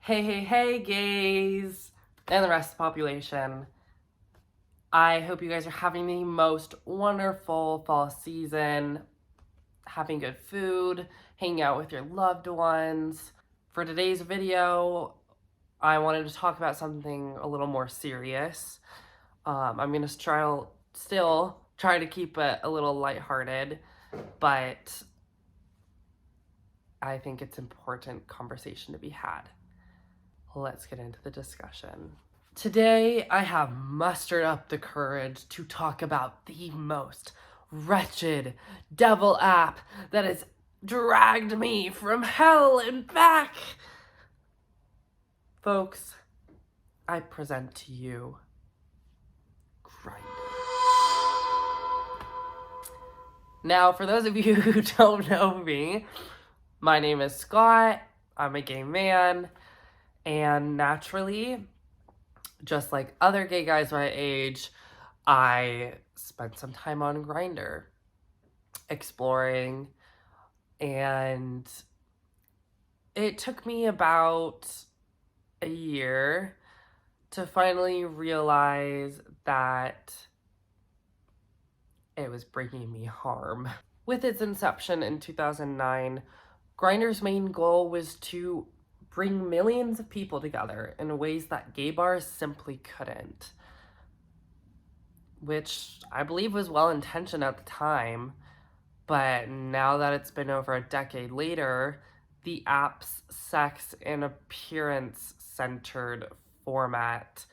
Hey, gays, and the rest of the population. I hope you guys are having the most wonderful fall season, having good food, hanging out with your loved ones. For today's video, I wanted to talk about something a little more serious. I'm going to still try to keep it a little lighthearted, but I think it's important conversation to be had. Let's get into the discussion. Today, I have mustered up the courage to talk about the most wretched devil app that has dragged me from hell and back. Folks, I present to you Grindr. Now, for those of you who don't know me, my name is Scott. I'm a gay man, and naturally, just like other gay guys my age, I spent some time on Grindr exploring, and it took me about a year to finally realize that it was bringing me harm. With its inception in 2009, Grindr's main goal was to bring millions of people together in ways that gay bars simply couldn't, which I believe was well-intentioned at the time, but now that it's been over a decade later, the app's sex and appearance-centered format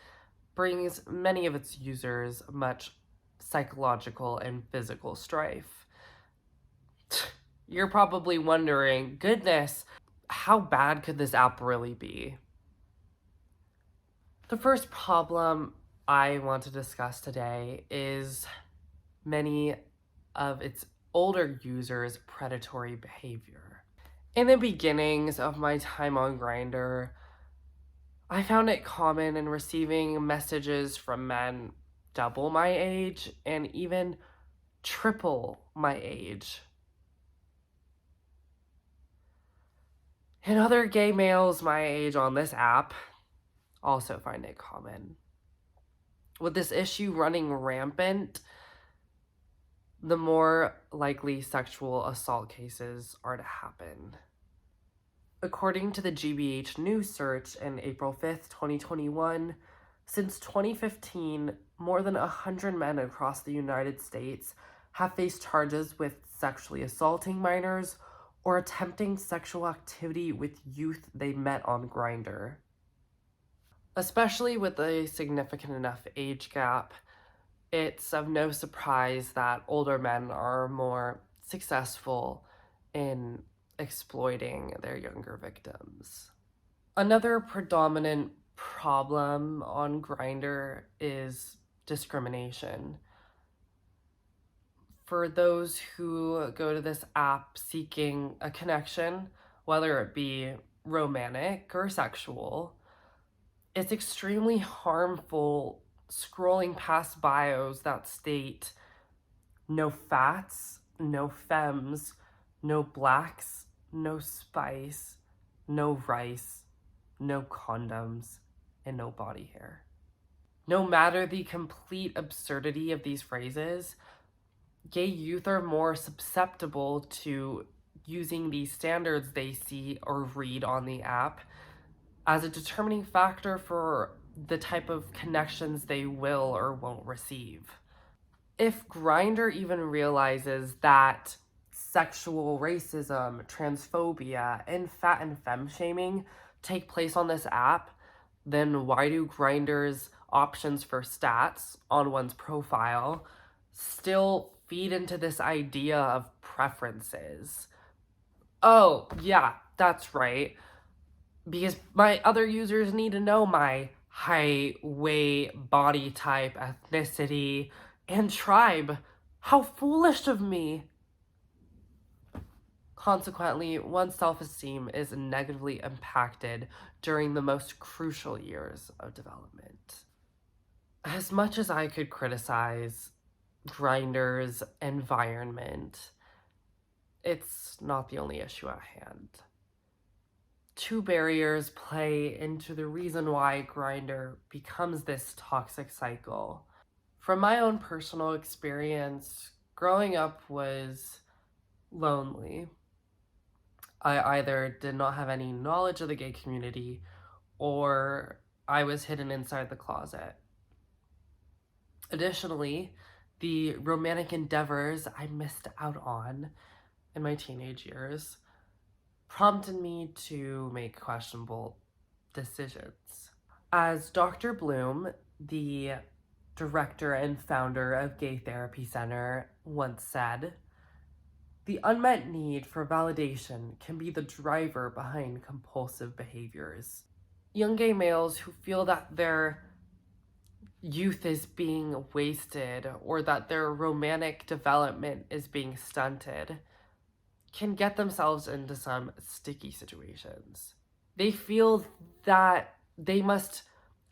brings many of its users much psychological and physical strife. You're probably wondering, goodness, how bad could this app really be? The first problem I want to discuss today is many of its older users' predatory behavior. In the beginnings of my time on Grindr, I found it common in receiving messages from men double my age and even triple my age. And other gay males my age on this app also find it common. With this issue running rampant, the more likely sexual assault cases are to happen. According to the GBH News search in April 5th, 2021, since 2015, more than 100 men across the United States have faced charges with sexually assaulting minors or attempting sexual activity with youth they met on Grindr. Especially with a significant enough age gap, it's of no surprise that older men are more successful in exploiting their younger victims. Another predominant problem on Grindr is discrimination. For those who go to this app seeking a connection, whether it be romantic or sexual, it's extremely harmful scrolling past bios that state no fats, no femmes, no blacks, no spice, no rice, no condoms, and no body hair. No matter the complete absurdity of these phrases, gay youth are more susceptible to using these standards they see or read on the app as a determining factor for the type of connections they will or won't receive. If Grindr even realizes that sexual racism, transphobia, and fat and femme shaming take place on this app, then why do Grindr's options for stats on one's profile still feed into this idea of preferences? Oh, yeah, that's right. Because my other users need to know my height, weight, body type, ethnicity, and tribe. How foolish of me! Consequently, one's self-esteem is negatively impacted during the most crucial years of development. As much as I could criticize Grindr's environment, it's not the only issue at hand. two barriers play into the reason why Grindr becomes this toxic cycle. From my own personal experience, growing up was lonely. I either did not have any knowledge of the gay community or I was hidden inside the closet. Additionally, the romantic endeavors I missed out on in my teenage years prompted me to make questionable decisions. As Dr. Bloom, the director and founder of Gay Therapy Center, once said, the unmet need for validation can be the driver behind compulsive behaviors. Young gay males who feel that their youth is being wasted or that their romantic development is being stunted can get themselves into some sticky situations. They feel that they must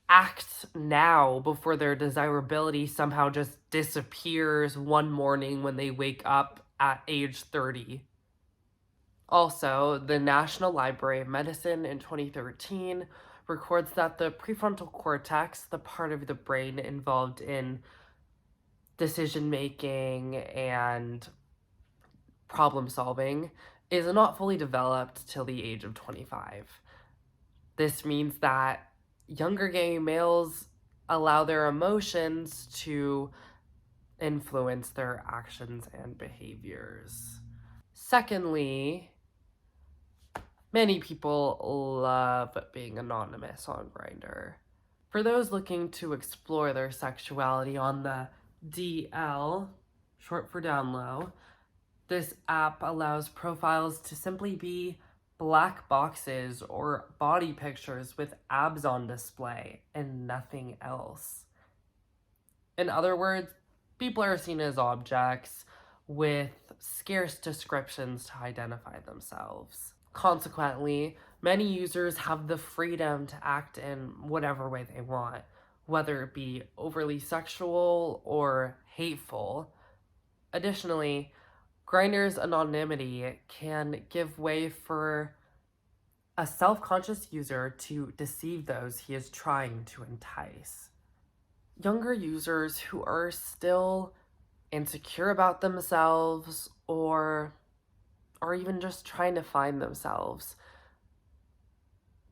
act now before their desirability somehow just disappears one morning when they wake up at age 30. Also, the National Library of Medicine in 2013 records that the prefrontal cortex, the part of the brain involved in decision making and problem solving, is not fully developed till the age of 25. This means that younger gay males allow their emotions to influence their actions and behaviors. Secondly, many people love being anonymous on Grindr. For those looking to explore their sexuality on the DL, short for down low, this app allows profiles to simply be black boxes or body pictures with abs on display and nothing else. In other words, people are seen as objects with scarce descriptions to identify themselves. Consequently, many users have the freedom to act in whatever way they want, whether it be overly sexual or hateful. Additionally, Grindr's anonymity can give way for a self-conscious user to deceive those he is trying to entice. Younger users who are still insecure about themselves or even just trying to find themselves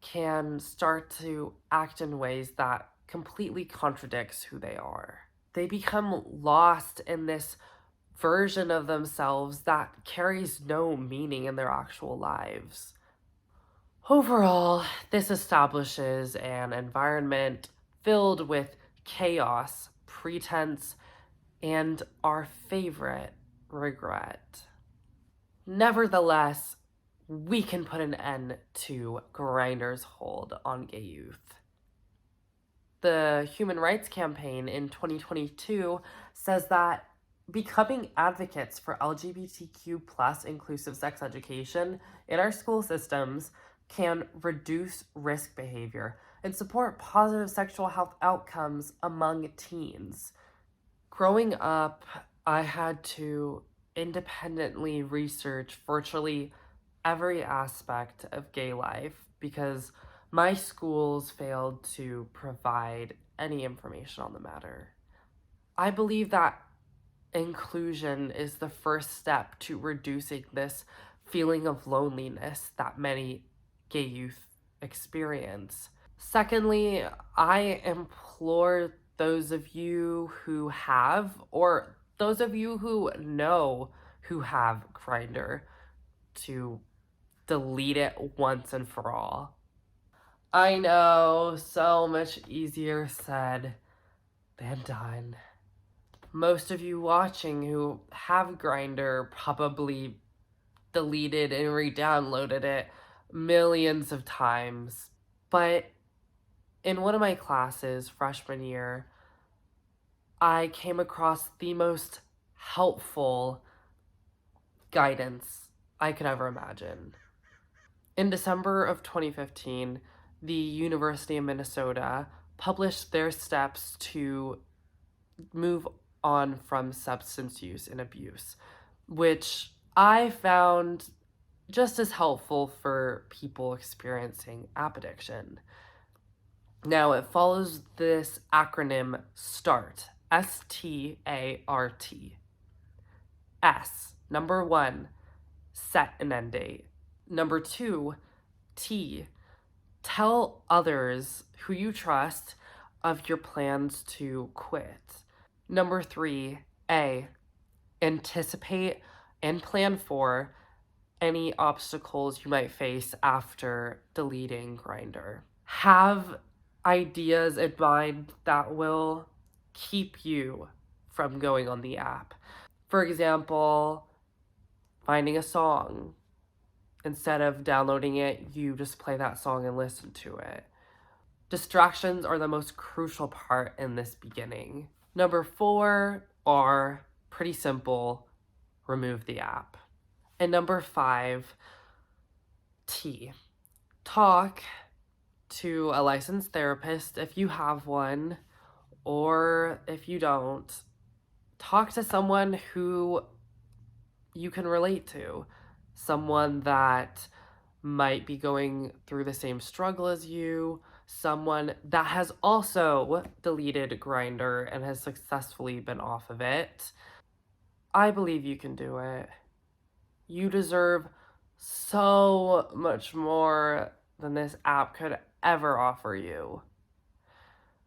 can start to act in ways that completely contradicts who they are. They become lost in this version of themselves that carries no meaning in their actual lives. Overall, this establishes an environment filled with chaos, pretense, and our favorite, regret. Nevertheless, we can put an end to Grindr's hold on gay youth. The Human Rights Campaign in 2022 says that becoming advocates for LGBTQ plus inclusive sex education in our school systems can reduce risk behavior and support positive sexual health outcomes among teens. Growing up, I had to independently research virtually every aspect of gay life because my schools failed to provide any information on the matter. I believe that inclusion is the first step to reducing this feeling of loneliness that many gay youth experience. Secondly, I implore those of you who have, or those of you who know who have Grindr, to delete it once and for all. I know, so much easier said than done. Most of you watching who have Grindr probably deleted and re-downloaded it millions of times. But in one of my classes, freshman year, I came across the most helpful guidance I could ever imagine. In December of 2015, the University of Minnesota published their steps to move on from substance use and abuse, which I found just as helpful for people experiencing app addiction. Now, it follows this acronym START, START. S, number one, set an end date. Number two, T, tell others who you trust of your plans to quit. Number three, A, anticipate and plan for any obstacles you might face after deleting Grindr. Have ideas in mind that will keep you from going on the app. For example, finding a song. Instead of downloading it, you just play that song and listen to it. Distractions are the most crucial part in this beginning. Number four are pretty simple, remove the app. And number five, T, talk to a licensed therapist if you have one, or if you don't, talk to someone who you can relate to, someone that might be going through the same struggle as you, someone that has also deleted Grindr and has successfully been off of it. I believe you can do it. You deserve so much more than this app could ever offer you.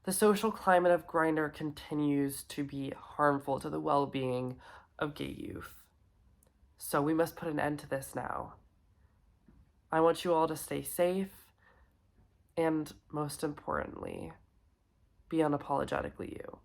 The social climate of Grindr continues to be harmful to the well-being of gay youth. So we must put an end to this now. I want you all to stay safe and, most importantly, be unapologetically you.